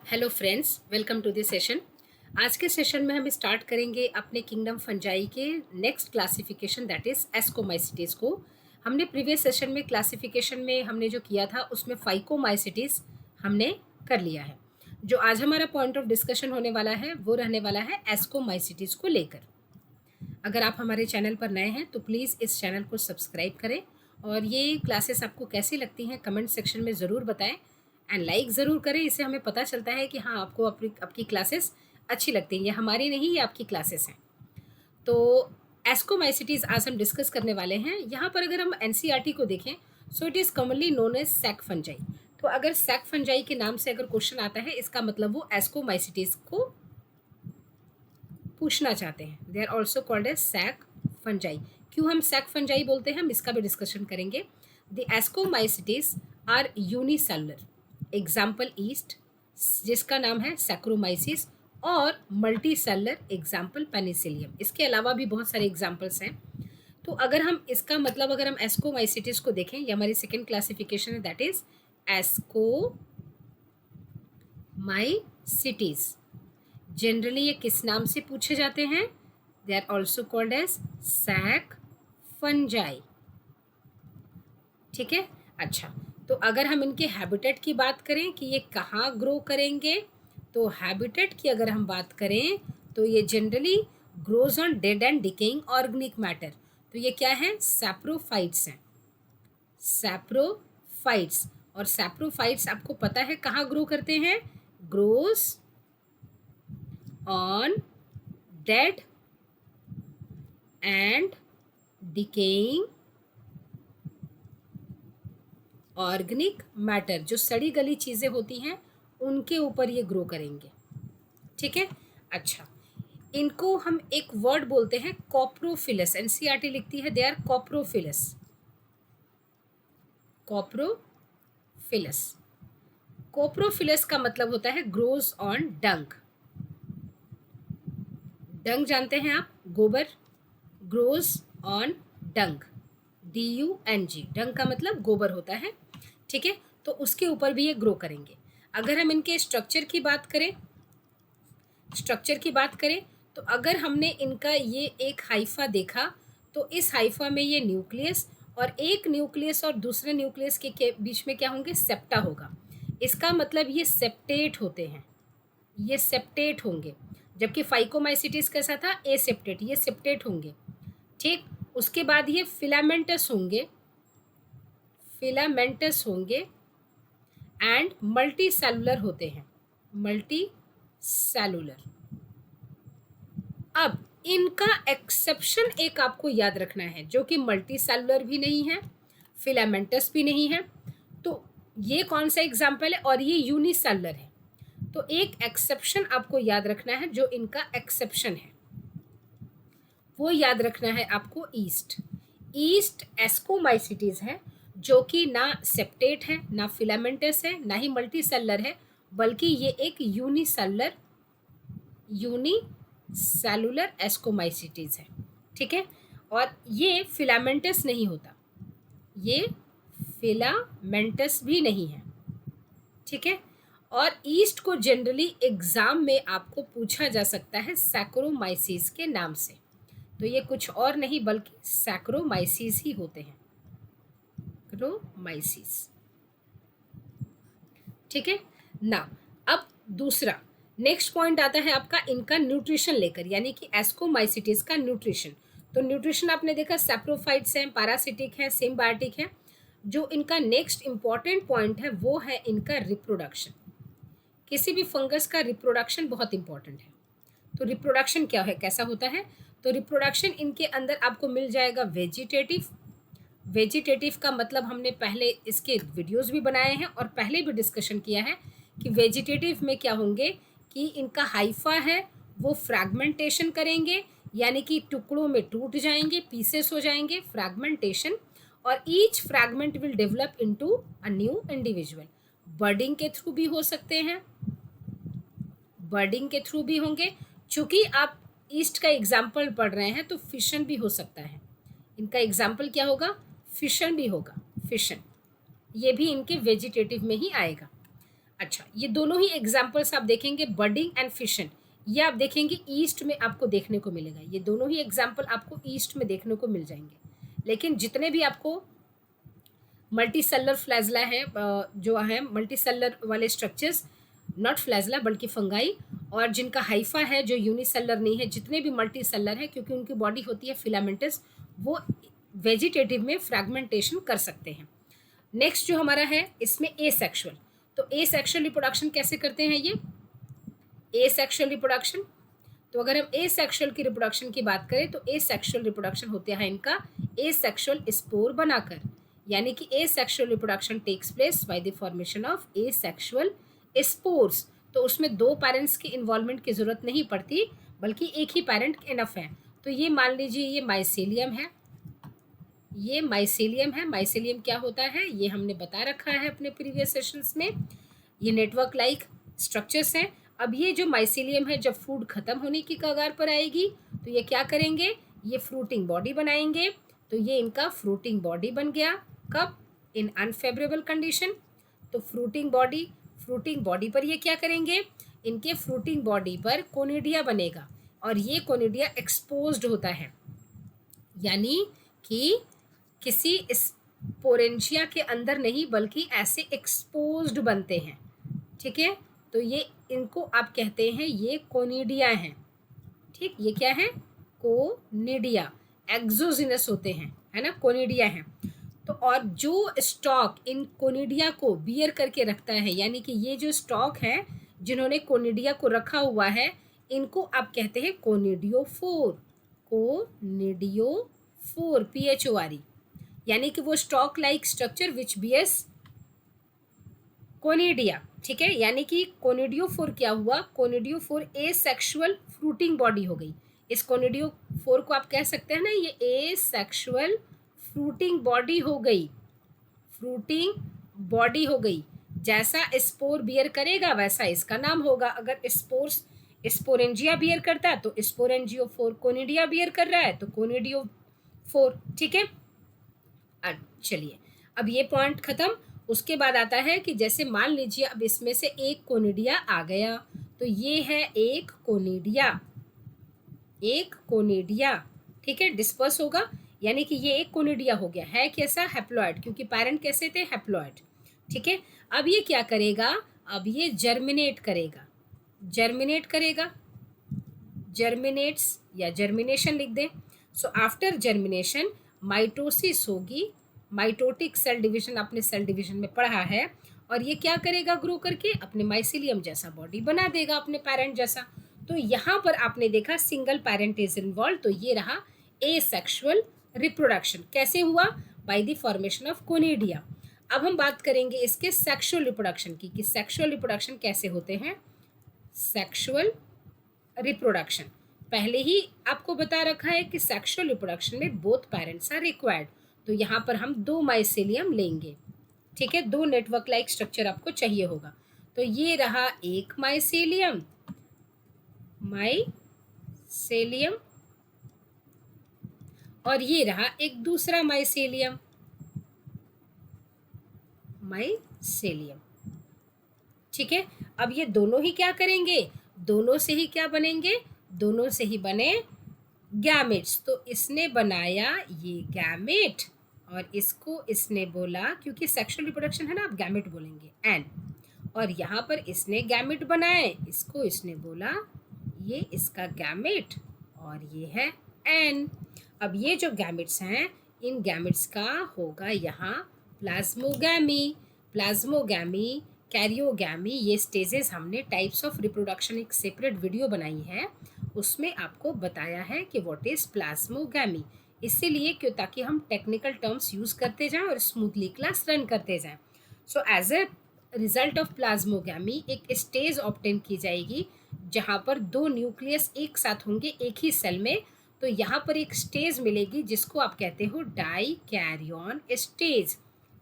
Hello friends, welcome to this session. आज के session में हम स्टार्ट करेंगे अपने किंगडम फंजाई के next classification that is ascomycetes को। हमने प्रीवियस सेशन में क्लासिफिकेशन में हमने जो किया था उसमें फाइकोमाइसिटीज़ हमने कर लिया है। जो आज हमारा पॉइंट ऑफ डिस्कशन होने वाला है वो रहने वाला है एस्कोमाइसिटीज़ को लेकर। अगर आप हमारे चैनल पर नए हैं तो प्लीज़ इस चैनल को सब्सक्राइब करें और ये क्लासेस आपको कैसी लगती हैं कमेंट सेक्शन में ज़रूर बताएं एंड लाइक ज़रूर करें। इससे हमें पता चलता है कि हाँ, आपको आपकी क्लासेस अच्छी लगती हैं। ये हमारी नहीं, ये आपकी क्लासेस हैं। तो एस्कोमाइसिटीज़ आज हम डिस्कस करने वाले हैं। यहाँ पर अगर हम एनसीईआरटी को देखें so it is commonly known as sac fungi. तो अगर सैक फंजाई के नाम से अगर क्वेश्चन आता है इसका मतलब वो एस्कोमाइसिटीज़ को पूछना चाहते हैं। They are also called as sac fungi. क्यों हम सैक फंजाई बोलते हैं, हम इसका भी डिस्कशन करेंगे। The ascomycetes are unicellular, example yeast जिसका नाम है सैक्रोमाइसिस, और मल्टी सेलर एग्जाम्पल पेनिसिलियम। इसके अलावा भी बहुत सारे एग्जाम्पल्स हैं। तो अगर हम इसका मतलब अगर हम एस्कोमाइसिटिस को देखें, ये हमारी सेकेंड क्लासिफिकेशन है दैट इज एस्कोमाइसिटीज। जनरली ये किस नाम से पूछे जाते हैं? They are also called as sac fungi. ठीक है, अच्छा। तो अगर हम इनके हैबिटेट की बात करें कि ये कहाँ ग्रो करेंगे, तो हैबिटेट की अगर हम बात करें तो ये generally grows on dead and decaying organic matter. तो ये क्या है? सैप्रोफाइट्स हैं, सैप्रोफाइट्स। और सैप्रोफाइट्स आपको पता है कहाँ ग्रो करते हैं? Grows on dead and decaying organic matter. जो सड़ी गली चीज़ें होती हैं उनके ऊपर ये ग्रो करेंगे। ठीक है, अच्छा। इनको हम एक वर्ड बोलते हैं कॉप्रोफिलस। एनसीईआरटी लिखती है दे आर कॉप्रोफिलस। कॉप्रोफिलस, कोप्रोफिलस का मतलब होता है ग्रोज ऑन डंग। डंग जानते हैं आप, गोबर। Grows on dung, DUNG। Dung का मतलब गोबर होता है। ठीक है, तो उसके ऊपर भी ये ग्रो करेंगे। अगर हम इनके स्ट्रक्चर की बात करें, तो अगर हमने इनका ये एक हाइफा देखा तो इस हाइफा में ये न्यूक्लियस और एक न्यूक्लियस और दूसरे न्यूक्लियस के बीच में क्या होंगे? सेप्टा होगा। इसका मतलब ये सेप्टेट होते हैं, ये सेप्टेट होंगे। जबकि फाइकोमाइसिटिस कैसा था? एसेप्टेट, ये सेप्टेट होंगे। ठीक, उसके बाद ये फिलामेंटस होंगे, एंड मल्टी सेलुलर होते हैं, मल्टी सेलुलर। अब इनका एक्सेप्शन एक आपको याद रखना है, जो कि मल्टी सेलुलर भी नहीं है, फिलामेंटस भी नहीं है। तो ये कौन सा एग्जाम्पल है? और ये यूनिसेलुलर है। तो एक एक्सेप्शन आपको याद रखना है, जो इनका एक्सेप्शन है वो याद रखना है आपको ईस्ट एस्कोमाइसिटीज है, जो कि ना सेप्टेट है, ना फिलामेंटस है, ना ही मल्टी सेलुलर है, बल्कि ये एक यूनिसेलुलर एस्कोमाइसिटीज है। ठीक है, और ये फिलामेंटस नहीं होता, ये फिलामेंटस भी नहीं है। ठीक है, और ईस्ट को जनरली एग्जाम में आपको पूछा जा सकता है सैक्रोमाइसिस के नाम से। तो ये कुछ और नहीं बल्कि सैक्रोमाइसिस ही होते हैं, सैक्रोमाइसिस। ठीक है ना। अब दूसरा नेक्स्ट पॉइंट आता है आपका इनका न्यूट्रिशन लेकर, यानी कि एस्कोमाइसिटिस का न्यूट्रिशन। तो न्यूट्रिशन आपने देखा सैप्रोफाइट्स हैं, पैरासिटिक है, सिम्बायोटिक है। जो इनका नेक्स्ट इंपॉर्टेंट पॉइंट है वो है इनका रिप्रोडक्शन। किसी भी फंगस का रिप्रोडक्शन बहुत इंपॉर्टेंट है। तो रिप्रोडक्शन क्या है, कैसा होता है? तो रिप्रोडक्शन इनके अंदर आपको मिल जाएगा वेजिटेटिव का मतलब हमने पहले इसके वीडियोस भी बनाए हैं और पहले भी डिस्कशन किया है कि वेजिटेटिव में क्या होंगे कि इनका हाइफा है वो फ्रैगमेंटेशन करेंगे, यानी कि टुकड़ों में टूट जाएंगे, पीसेस हो जाएंगे, फ्रैगमेंटेशन। और each fragment will develop into a new individual. Budding के थ्रू भी हो सकते हैं, बर्डिंग के थ्रू भी होंगे। चूंकि आप ईस्ट का एग्जाम्पल पढ़ रहे हैं तो फिशन भी हो सकता है। इनका एग्जाम्पल क्या होगा? फिशन भी होगा, फिशन। ये भी इनके वेजिटेटिव में ही आएगा। अच्छा, ये दोनों ही एग्जाम्पल्स आप देखेंगे, बडिंग एंड फिशन, ये आप देखेंगे ईस्ट में आपको देखने को मिलेगा। ये दोनों ही एग्जाम्पल आपको ईस्ट में देखने को मिल जाएंगे। लेकिन जितने भी आपको मल्टी सेलर फ्लैजला है, जो है मल्टी सेलर वाले स्ट्रक्चर्स, नॉट फ्लैजला बल्कि फंगाई, और जिनका हाइफा है जो यूनिसेलर नहीं है, जितने भी मल्टी सेलर है क्योंकि उनकी बॉडी होती है फिलामेंटस, वो वेजिटेटिव में फ्रैगमेंटेशन कर सकते हैं। नेक्स्ट जो हमारा है इसमें ए सेक्शुअल। तो ए सेक्शुअल रिप्रोडक्शन कैसे करते हैं ये ए सेक्शुअल रिप्रोडक्शन। तो अगर हम ए सेक्शुअल की रिप्रोडक्शन की बात करें तो ए सेक्शुअल रिप्रोडक्शन होते हैं इनका ए सेक्शुअल स्पोर बनाकर, यानी कि asexual reproduction takes place by the formation of asexual spores. तो उसमें दो पेरेंट्स की इन्वॉल्वमेंट की जरूरत नहीं पड़ती, बल्कि एक ही पेरेंट इनफ है। तो ये मान लीजिए ये माइसेलियम है, ये माइसेलियम है। माइसेलियम क्या होता है ये हमने बता रखा है अपने प्रीवियस सेशंस में। ये नेटवर्क लाइक स्ट्रक्चर्स हैं। अब ये जो माइसेलियम है जब फूड खत्म होने की कगार पर आएगी तो ये क्या करेंगे, ये फ्रूटिंग बॉडी बनाएंगे। तो ये इनका फ्रूटिंग बॉडी बन गया। कब, इन अनफेवरेबल कंडीशन। तो फ्रूटिंग बॉडी पर ये क्या करेंगे, इनके फ्रूटिंग बॉडी पर कोनिडिया बनेगा, और ये कोनिडिया एक्सपोज्ड होता है, यानी कि किसी स्पोरेंजिया के अंदर नहीं बल्कि ऐसे एक्सपोज्ड बनते हैं। ठीक है, तो ये इनको आप कहते हैं ये कोनिडिया हैं। ठीक, ये क्या है, कोनिडिया, एक्सोजिनस होते हैं, है ना, कोनिडिया हैं। तो और जो स्टॉक इन कोनिडिया को बियर करके रखता है, यानी कि ये जो स्टॉक है जिन्होंने कोनिडिया को रखा हुआ है, इनको आप कहते हैं कोनिडियोफोर। कोनिडियोफोर, PHORE, यानी कि वो stalk like structure which bears conidia. ठीक है, यानी कि कोनिडियोफोर क्या हुआ, conidiophore asexual fruiting body हो गई। इस कोनिडियोफोर को आप कह सकते हैं ना, ये ए सेक्शुअल फ्रूटिंग बॉडी हो गई, फ्रूटिंग बॉडी हो गई। जैसा स्पोर बियर करेगा वैसा इसका नाम होगा। अगर स्पोर्स स्पोरेंजिया बियर करता है तो स्पोरेंजियोफोर, कोनिडिया बियर कर रहा है तो कोनिडियोफोर। ठीक है, चलिए अब ये पॉइंट खत्म। उसके बाद आता है कि जैसे मान लीजिए अब इसमें से एक कोनिडिया आ गया, तो ये है एक कोनिडिया, एक कोनिडिया। ठीक है, डिस्पर्स होगा, यानी कि ये एक कोनिडिया हो गया। है कैसा, हैप्लॉइड, क्योंकि पेरेंट कैसे थे, हैप्लॉइड। ठीक है, अब ये क्या करेगा, अब ये जर्मिनेट करेगा, जर्मिनेट करेगा, जर्मिनेट्स या जर्मिनेशन लिख दें। सो आफ्टर जर्मिनेशन माइटोसिस होगी, माइटोटिक सेल डिवीजन आपने सेल डिवीजन में पढ़ा है, और ये क्या करेगा, ग्रो करके अपने माइसिलियम जैसा बॉडी बना देगा, अपने पेरेंट जैसा। तो यहाँ पर आपने देखा सिंगल पेरेंट इज इन्वॉल्व, तो ये रहा ए सेक्शुअल रिप्रोडक्शन। कैसे हुआ, bye the formation of conidia. अब हम बात करेंगे इसके सेक्शुअल रिप्रोडक्शन की, कि सेक्शुअल रिप्रोडक्शन कैसे होते हैं। सेक्शुअल रिप्रोडक्शन पहले ही आपको बता रखा है कि सेक्शुअल रिप्रोडक्शन में बोथ पेरेंट्स आर रिक्वायर्ड। तो यहाँ पर हम दो माइसेलियम लेंगे। ठीक है, दो नेटवर्क लाइक स्ट्रक्चर आपको चाहिए होगा। तो ये रहा एक माइसेलियम, माइसेलियम, और ये रहा एक दूसरा माइसेलियम, माइसेलियम। ठीक है, अब ये दोनों ही क्या करेंगे, दोनों से ही क्या बनेंगे, दोनों से ही बने गैमेट्स। तो इसने बनाया ये गैमेट, और इसको इसने बोला, क्योंकि सेक्सुअल रिप्रोडक्शन है ना, आप गैमेट बोलेंगे एन, और यहाँ पर इसने गैमेट बनाए, इसको इसने बोला ये इसका गैमेट, और ये है एन। अब ये जो गैमेट्स हैं, इन गैमेट्स का होगा यहाँ प्लाज्मोगैमी, प्लाज्मोगैमी, कैरियोगैमी। ये स्टेजेस हमने टाइप्स ऑफ रिप्रोडक्शन एक सेपरेट वीडियो बनाई है, उसमें आपको बताया है कि व्हाट इज प्लाज्मोगैमी। इसीलिए क्यों, ताकि हम टेक्निकल टर्म्स यूज करते जाएं और स्मूथली क्लास रन करते जाएं। So as a result of plasmogamy एक स्टेज ऑब्टेन की जाएगी जहां पर दो न्यूक्लियस एक साथ होंगे एक ही सेल में। तो यहाँ पर एक स्टेज मिलेगी जिसको आप कहते हो डाइकैरियन स्टेज।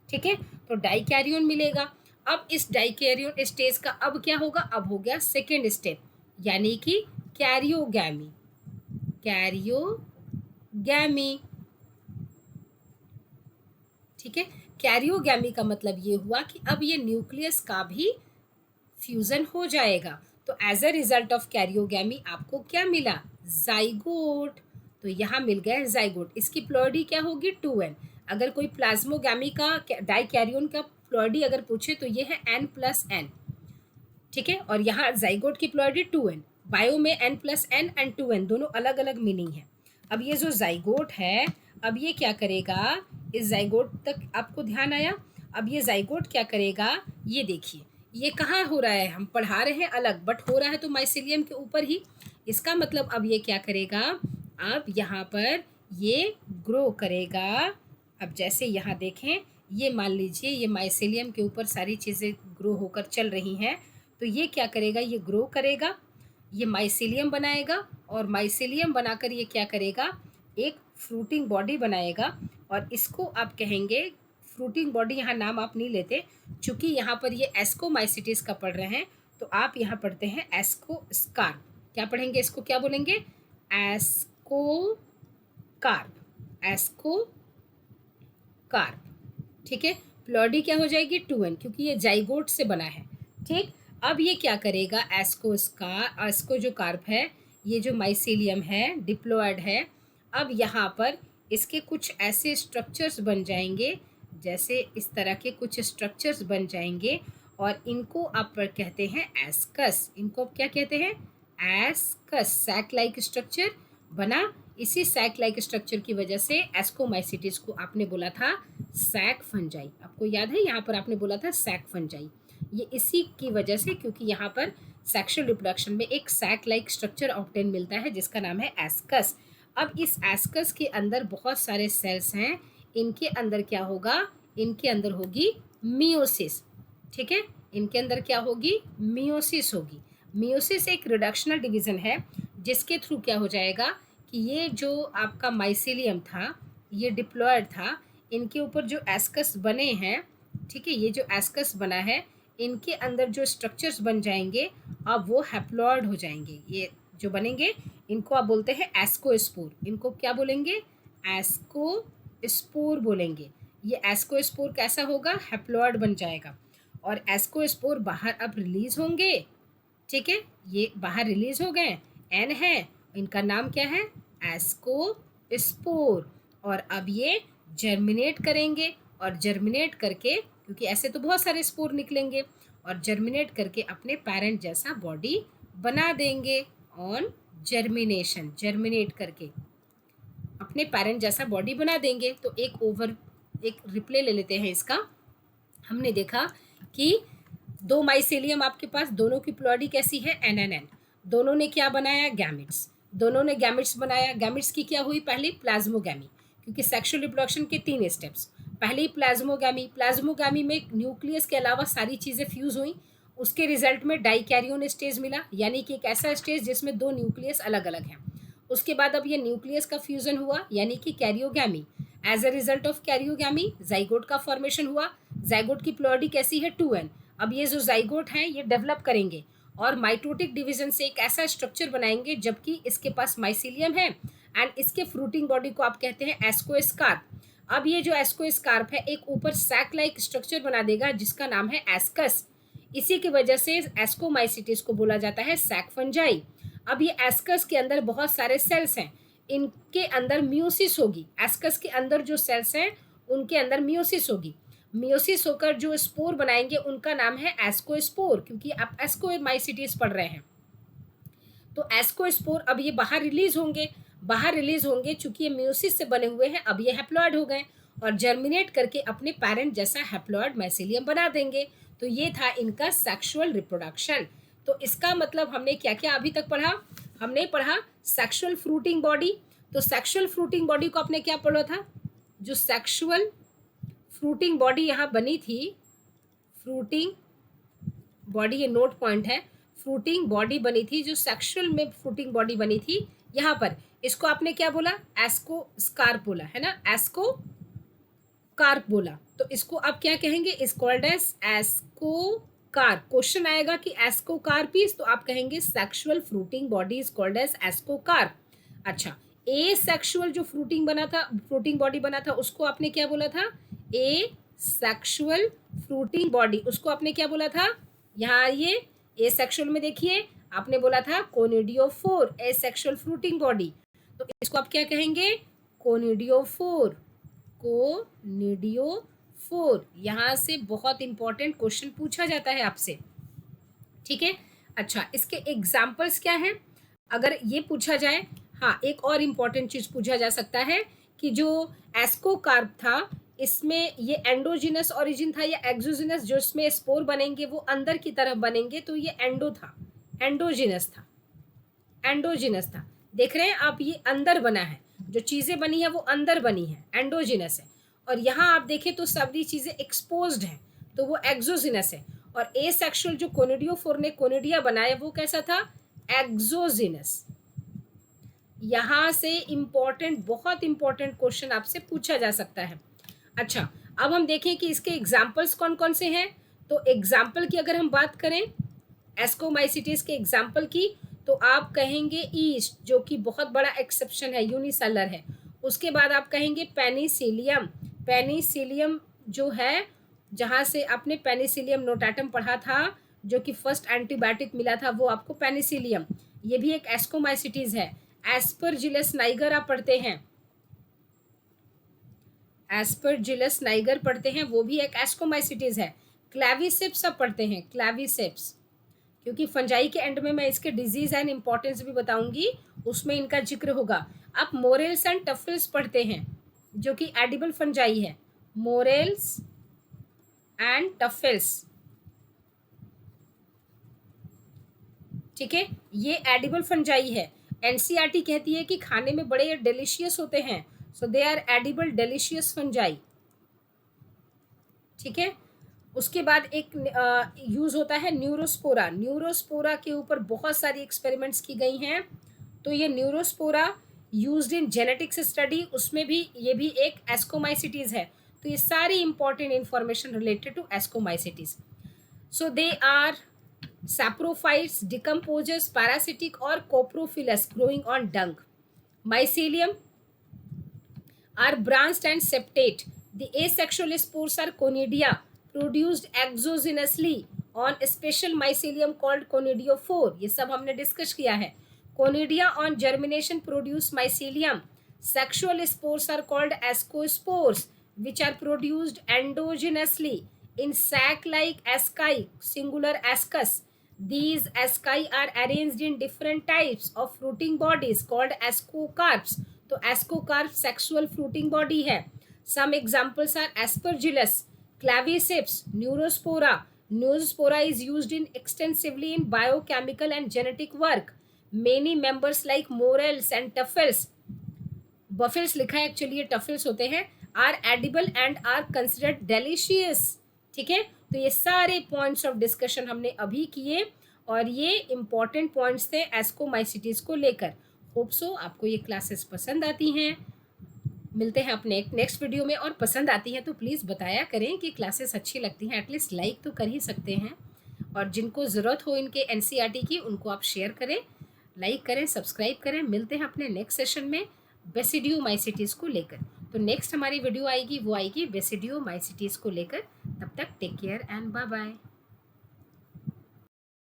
ठीक है, तो डाइकैरियन मिलेगा। अब इस डाइकैरियन स्टेज का अब क्या होगा, अब हो गया सेकेंड स्टेप, यानी कि कैरियोगैमी, कैरियोगैमी। ठीक है, कैरियोगैमी का मतलब ये हुआ कि अब ये न्यूक्लियस का भी फ्यूजन हो जाएगा। तो as a result of karyogamy आपको क्या मिला? जाइगोट। तो यहाँ मिल गया जाइगोट। इसकी प्लॉइडी क्या होगी? 2n। अगर कोई प्लाज्मोगैमी का डाइकैरियोन का प्लॉइडी अगर पूछे तो ये है n+n। ठीक है, और यहाँ जाइगोट की प्लॉइडी 2n। बायो में n+n एंड 2n दोनों अलग अलग मीनिंग है। अब ये जो जाइगोट है, अब ये क्या करेगा? इस जाइगोट तक आपको ध्यान आया? अब ये जाइगोट क्या करेगा? ये देखिए, ये कहाँ हो रहा है? हम पढ़ा रहे हैं अलग, बट हो रहा है तो माइसीलियम के ऊपर ही। इसका मतलब अब ये क्या करेगा? अब यहाँ पर ये ग्रो करेगा। अब जैसे यहाँ देखें, ये मान लीजिए ये माइसीलियम के ऊपर सारी चीज़ें ग्रो होकर चल रही हैं। तो ये क्या करेगा? ये ग्रो करेगा, ये माइसीलियम बनाएगा, और माइसीलियम बनाकर ये क्या करेगा? एक फ्रूटिंग बॉडी बनाएगा। और इसको आप कहेंगे फ्रूटिंग बॉडी, यहाँ नाम आप नहीं लेते चूँकि यहाँ पर ये एस्कोमाइसिटिस का पढ़ रहे हैं, तो आप यहाँ पढ़ते हैं एस्कोस्कार्प। क्या पढ़ेंगे? इसको क्या बोलेंगे? Ascocarp, ascocarp. ठीक है, प्लॉडी क्या हो जाएगी? 2n, क्योंकि ये जाइगोट से बना है। ठीक, अब ये क्या करेगा? एस्को जो कार्प है, ये जो माइसीलियम है डिप्लॉयड है। अब यहाँ पर इसके कुछ ऐसे स्ट्रक्चर्स बन जाएंगे, जैसे इस तरह के कुछ स्ट्रक्चर्स बन जाएंगे, और इनको आप पर कहते हैं एस्कस। इनको क्या कहते हैं? एस्कस। सैक लाइक स्ट्रक्चर बना। इसी सैक लाइक स्ट्रक्चर की वजह से एस्कोमाइसिटिस को आपने बोला था सैक फंजाई। आपको याद है, यहाँ पर आपने बोला था सैक फंजाई। ये इसी की वजह से, क्योंकि यहाँ पर सेक्सुअल रिप्रोडक्शन में एक सैक लाइक स्ट्रक्चर ऑब्टेन मिलता है जिसका नाम है एस्कस। अब इस एस्कस के अंदर बहुत सारे सेल्स हैं। इनके अंदर क्या होगा? इनके अंदर होगी मियोसिस। ठीक है, इनके अंदर क्या होगी? मियोसिस होगी। मियोसिस एक रिडक्शनल डिवीज़न है जिसके थ्रू क्या हो जाएगा कि ये जो आपका माइसीलियम था, ये डिप्लॉयड था, इनके ऊपर जो एस्कस बने हैं, ठीक है, ये जो एस्कस बना है, इनके अंदर जो स्ट्रक्चर्स बन जाएंगे अब वो हैप्लॉयड हो जाएंगे। ये जो बनेंगे इनको आप बोलते हैं एस्कोस्पोर। इनको क्या बोलेंगे? एस्कोस्पोर बोलेंगे। ये एस्कोस्पोर कैसा होगा? हैप्लॉयड बन जाएगा। और एस्कोस्पोर बाहर अब रिलीज होंगे। ठीक है, ये बाहर रिलीज हो गए, एन है, इनका नाम क्या है? एस्कोस्पोर। और अब ये जर्मिनेट करेंगे, और जर्मिनेट करके, क्योंकि ऐसे तो बहुत सारे स्पोर निकलेंगे, और जर्मिनेट करके अपने पेरेंट जैसा बॉडी बना देंगे ऑन जर्मिनेशन। जर्मिनेट करके अपने पेरेंट जैसा बॉडी बना देंगे। तो एक रिप्ले ले लेते हैं इसका। हमने देखा कि दो माइसेलियम आपके पास, दोनों की प्लॉडी कैसी है? NNN। दोनों ने क्या बनाया? गैमेट्स। दोनों ने गैमेट्स बनाया। गैमेट्स की क्या हुई? पहली प्लाज्मोगैमी, क्योंकि सेक्सुअल रिप्रोडक्शन के 3 स्टेप्स। पहले ही प्लाज्मोगैमी। प्लाज्मोगैमी में न्यूक्लियस के अलावा सारी चीज़ें फ्यूज हुई, उसके रिजल्ट में डाइकैरियोन स्टेज मिला, यानी कि एक ऐसा स्टेज जिसमें 2 न्यूक्लियस अलग अलग हैं। उसके बाद अब ये न्यूक्लियस का फ्यूजन हुआ, यानी कि karyogamy. As a result of karyogamy zygote का फॉर्मेशन हुआ। जाइगोट की प्लॉइडी कैसी है? 2n। अब ये जो जाइगोट हैं ये डेवलप करेंगे और माइटोटिक डिवीजन से एक ऐसा स्ट्रक्चर बनाएंगे, जबकि इसके पास माइसीलियम है एंड इसके फ्रूटिंग बॉडी को आप कहते हैं एस्कोस्कार्प। अब ये जो एस्कोस्कार्प है एक ऊपर सैक लाइक स्ट्रक्चर बना देगा जिसका नाम है एस्कस। इसी की वजह से एस्कोमाइसिटिस को बोला जाता है सैक फंजाई। अब ये एस्कस के अंदर बहुत सारे सेल्स हैं, इनके अंदर मियोसिस होगी। एस्कस के अंदर जो सेल्स हैं उनके अंदर मियोसिस होगी। मियोसिस होकर जो स्पोर बनाएंगे उनका नाम है एस्कोस्पोर, क्योंकि आप एस्कोमाइसिटिस पढ़ रहे हैं। तो एस्कोस्पोर अब ये बाहर रिलीज होंगे। बाहर रिलीज होंगे चूंकि ये मियोसिस से बने हुए हैं, अब ये हैप्लॉयड हो गए और जर्मिनेट करके अपने पेरेंट जैसा हैप्लॉयड माइसीलियम बना देंगे। तो ये था इनका सेक्सुअल रिप्रोडक्शन। तो इसका मतलब हमने क्या क्या अभी तक पढ़ा? हमने पढ़ा सेक्सुअल फ्रूटिंग बॉडी। तो सेक्सुअल फ्रूटिंग बॉडी को आपने क्या पढ़ा था? जो सेक्सुअल फ्रूटिंग बॉडी यहाँ बनी थी, फ्रूटिंग बॉडी, ये नोट पॉइंट है, फ्रूटिंग बॉडी बनी थी, जो सेक्सुअल में फ्रूटिंग बॉडी बनी थी यहाँ पर, इसको आपने क्या बोला? एस्कोस्कार्प बोला है ना, एस्कोकार्प बोला। तो इसको आप क्या कहेंगे? Is called as ascocarp. Question आएगा कि एस्कोकार्प इज, तो आप कहेंगे sexual fruiting body is called as ascocarp. अच्छा, ए सेक्सुअल जो फ्रूटिंग बॉडी बना था उसको आपने क्या बोला था? ए सेक्सुअल फ्रूटिंग बॉडी, उसको आपने क्या बोला था? यहाँ ये एसेक्सुअल में देखिए आपने बोला था कोनिडियोफोर, एसेक्सुअल फ्रूटिंग बॉडी, तो इसको आप क्या कहेंगे? Conidiophore, conidiophore. यहाँ से बहुत इंपॉर्टेंट क्वेश्चन पूछा जाता है आपसे, ठीक है। अच्छा, इसके एग्जाम्पल्स क्या हैं अगर ये पूछा जाए? हाँ, एक और इम्पॉर्टेंट चीज पूछा जा सकता है कि जो एस्कोकार्प था, इसमें ये एंडोजिनस ओरिजिन था या एक्सोजिनस? जो इसमें स्पोर बनेंगे वो अंदर की तरफ बनेंगे, तो ये एंडो था, एंडोजिनस था, एंडोजिनस था। देख रहे हैं आप, ये अंदर बना है, जो चीजें बनी है वो अंदर बनी है, एंडोजिनस है। और यहाँ आप देखें तो सारी चीजें एक्सपोज्ड हैं, तो वो एक्सोजिनस है। और एसेक्सुअल जो कोनिडियोफोर ने कोनिडिया बनाया वो कैसा था? एक्सोजिनस। यहाँ से इम्पॉर्टेंट, बहुत इंपॉर्टेंट क्वेश्चन आपसे पूछा जा सकता है। अच्छा, अब हम देखें कि इसके एग्जाम्पल्स कौन कौन से हैं। तो एग्जाम्पल की अगर हम बात करें एस्कोमाइसिटिस के एग्जाम्पल की, तो आप कहेंगे ईस्ट, जो कि बहुत बड़ा एक्सेप्शन है, यूनिसेलर है। उसके बाद आप कहेंगे पेनिसिलियम, पेनिसिलियम जो है, जहाँ से आपने पेनिसिलियम नोटाटम पढ़ा था, जो कि फर्स्ट एंटीबायोटिक मिला था, वो आपको पेनिसिलियम, ये भी एक एस्कोमाइसिटिस है। एस्परजिलस नाइगर आप पढ़ते हैं, एस्परजिलस नाइगर पढ़ते हैं, वो भी एक एस्कोमाइसिटिस है। क्लैविसेप्स आप पढ़ते हैं, क्लैविसेप्स, क्योंकि फंजाई के एंड में मैं इसके डिजीज एंड इम्पोर्टेंस भी बताऊंगी, उसमें इनका जिक्र होगा। आप मोरेल्स एंड टफल्स पढ़ते हैं, जो कि एडिबल फंजाई है, मोरेल्स एंड टफल्स, ठीक है, ये एडिबल फंजाई है। एनसीईआरटी कहती है कि खाने में बड़े डिलीशियस होते हैं, so they are edible delicious fungi, ठीक है। उसके बाद एक यूज होता है न्यूरोस्पोरा, न्यूरोस्पोरा के ऊपर बहुत सारी एक्सपेरिमेंट्स की गई हैं। तो ये Neurospora used in genetics study, उसमें भी ये भी एक एस्कोमाइसिटीज है। तो ये सारी important information related to ascomycetes. So they are saprophytes, decomposers, parasitic और coprophilous growing on dung. Mycelium are branched and septate. The asexual spores are conidia produced exogenously on special mycelium called conidiophore. ये सब हमने discuss किया है। Conidia on germination produce mycelium. Sexual spores are called ascospores, which are produced endogenously in sac-like asci, singular ascus. These asci are arranged in different types of fruiting bodies called ascocarps. तो ascocarp sexual fruiting body है। Some examples are aspergillus, claviceps, neurospora. Neurospora is used in extensively in biochemical and genetic work. Many members like morels and truffles, buffles लिखा है actually ये truffles होते हैं, are edible and are considered delicious, ठीक है। तो ये सारे पॉइंट्स ऑफ डिस्कशन हमने अभी किए और ये इंपॉर्टेंट पॉइंट्स थे एस्कोमाइसिटीज को लेकर। होप सो आपको ये क्लासेस पसंद आती हैं। मिलते हैं अपने नेक्स्ट वीडियो में, और पसंद आती हैं तो प्लीज़ बताया करें कि क्लासेस अच्छी लगती हैं, एटलीस्ट लाइक तो कर ही सकते हैं। और जिनको ज़रूरत हो इनके एनसीईआरटी की, उनको आप शेयर करें, लाइक करें, सब्सक्राइब करें। मिलते हैं अपने नेक्स्ट सेशन में बेसिडियोमाइसिटीज़ को लेकर। तो नेक्स्ट हमारी वीडियो आएगी, वो आएगी बेसिडियोमाइसिटीज़ को लेकर। तब तक take care and bye bye.